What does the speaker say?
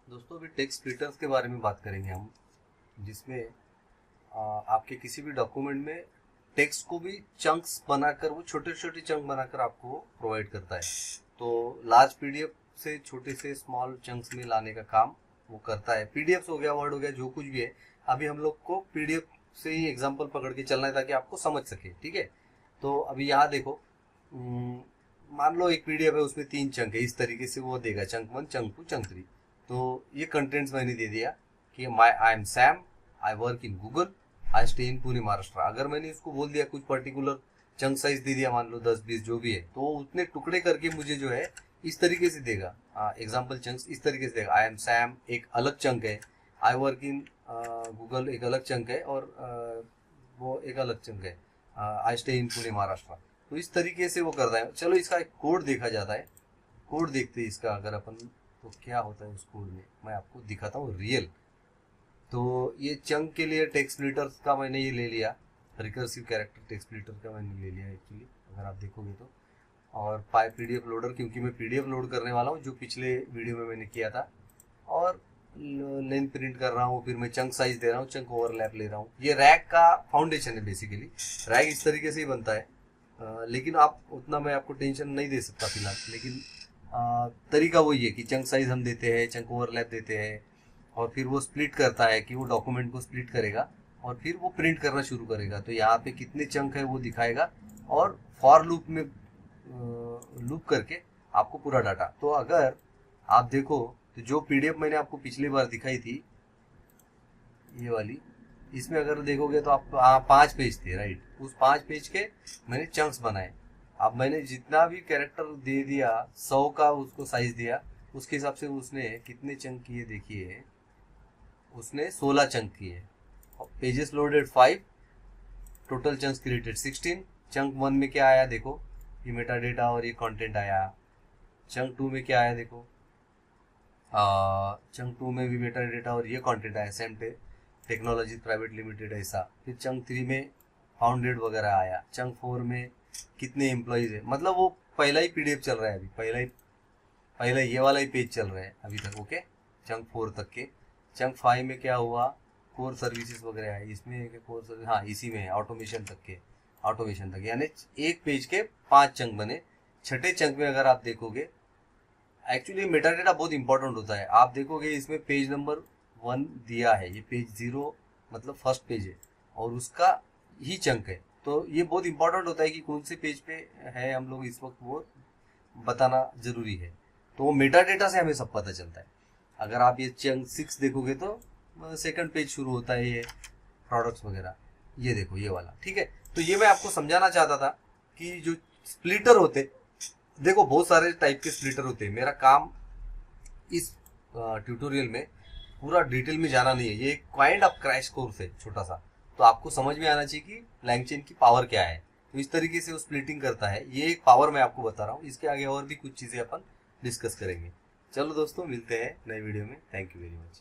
दोस्तों अभी text splitters के बारे में बात करेंगे हम, जिसमें आपके किसी भी डॉक्यूमेंट में टेक्स्ट को भी चंक्स बनाकर, वो छोटे छोटे चंक बनाकर आपको प्रोवाइड करता है। तो लार्ज पीडीएफ से छोटे से स्मॉल चंक्स में लाने का काम वो करता है। पीडीएफ हो गया, वर्ड हो गया, जो कुछ भी है। अभी हम लोग को पीडीएफ से ही एग्जांपल पकड़ के चलना है ताकि आपको समझ सके, ठीक है। तो अभी यहाँ देखो, मान लो एक पीडीएफ है, उसमें 3 चंक है। इस तरीके से वो देगा चंक 1, चंक 2, चंक 3। तो ये कंटेंट्स मैंने दे दिया कि I am Sam, I work in Google, I stay in Pune Maharashtra. अगर मैंने इसको बोल दिया कुछ पर्टिकुलर चंक साइज दे दिया, मान लो 10-20 जो भी है, तो उतने टुकड़े करके मुझे जो है इस तरीके से देगा। एग्जाम्पल चंक्स इस तरीके से देगा। आई एम सैम एक अलग चंक है, आई वर्क इन गूगल एक अलग चंक है, और वो एक अलग चंक है, I stay in Pune Maharashtra. तो इस तरीके से वो करता है। चलो इसका एक कोड देखा जाता है। कोड देखते हैं इसका अगर अपन, तो क्या होता है उस कोड में, मैं आपको दिखाता हूँ रियल। तो ये चंक के लिए टेक्स्ट स्प्लिटर का मैंने ये ले लिया, रिकर्सिव कैरेक्टर टेक्स्ट स्प्लिटर का मैंने ले लिया एक्चुअली, अगर आप देखोगे तो। और पाई पीडीएफ लोडर, क्योंकि मैं पीडीएफ लोड करने वाला हूँ जो पिछले वीडियो में मैंने किया था। और लेंथ प्रिंट कर रहा हूँ, फिर मैं चंक साइज दे रहा हूँ, चंक ओवरलैप ले रहा हूँ। ये रैक का फाउंडेशन है बेसिकली। रैक इस तरीके से ही बनता है, लेकिन आप उतना मैं आपको टेंशन नहीं दे सकता फिलहाल। लेकिन तरीका वही है कि चंक साइज हम देते हैं, चंक ओवरलैप देते हैं, और फिर वो स्प्लिट करता है कि वो डॉक्यूमेंट को स्प्लिट करेगा और फिर वो प्रिंट करना शुरू करेगा। तो यहाँ पे कितने चंक है वो दिखाएगा, और फॉर लूप में लूप करके आपको पूरा डाटा। तो अगर आप देखो तो जो पीडीएफ मैंने आपको पिछली बार दिखाई थी, ये वाली, इसमें अगर देखोगे तो आप 5 पेज थे, राइट। उस 5 पेज के मैंने चंक्स बनाए। अब मैंने जितना भी कैरेक्टर दे दिया, 100 का उसको साइज दिया, उसके हिसाब से उसने कितने चंक किए देखिए, उसने 16 चंक किए। Pages loaded 5, total chunks created 16। Chunk 1 में क्या आया देखो, ये मेटा डेटा और ये कंटेंट आया। चंक 2 में क्या आया देखो, चंक 2 में भी मेटा डेटा और ये कंटेंट आया, सेम टेक्नोलॉजी प्राइवेट लिमिटेड ऐसा। फिर चंक 3 में फाउंडेड वगैरह आया। चंक 4 में कितने एम्प्लॉयज है, मतलब वो पहला ही पीडीएफ चल रहा है अभी, पहला ये वाला ही पेज चल रहा है अभी तक, ओके। चंक 4 तक के। चंक 5 में क्या हुआ, कोर सर्विसेज वगैरह है इसमें, कोर सर्विस, हाँ इसी में है, ऑटोमेशन तक के, ऑटोमेशन तक। यानी एक पेज के 5 चंक बने। छठे चंक में अगर आप देखोगे, एक्चुअली मेटा डेटा बहुत इंपॉर्टेंट होता है। आप देखोगे इसमें पेज नंबर 1 दिया है, ये पेज 0 मतलब फर्स्ट पेज है, और उसका ही चंक है। तो ये बहुत इंपॉर्टेंट होता है कि कौन से पेज पे है हम लोग इस वक्त, वो बताना जरूरी है। तो वो मेटा डेटा से हमें सब पता चलता है। अगर आप ये चंक 6 देखोगे तो सेकंड पेज शुरू होता है, ये प्रोडक्ट्स वगैरह, ये देखो ये वाला, ठीक है। तो ये मैं आपको समझाना चाहता था कि जो स्प्लिटर होते, देखो बहुत सारे टाइप के स्प्लिटर होते हैं। मेरा काम इस ट्यूटोरियल में पूरा डिटेल में जाना नहीं है, ये एक काइंड ऑफ क्रैश कोर्स है छोटा सा। तो आपको समझ में आना चाहिए कि लैंगचेन की पावर क्या है। तो इस तरीके से वो स्प्लिटिंग करता है, ये एक पावर मैं आपको बता रहा हूँ। इसके आगे और भी कुछ चीजें अपन डिस्कस करेंगे। चलो दोस्तों, मिलते हैं नए वीडियो में। Thank you very much.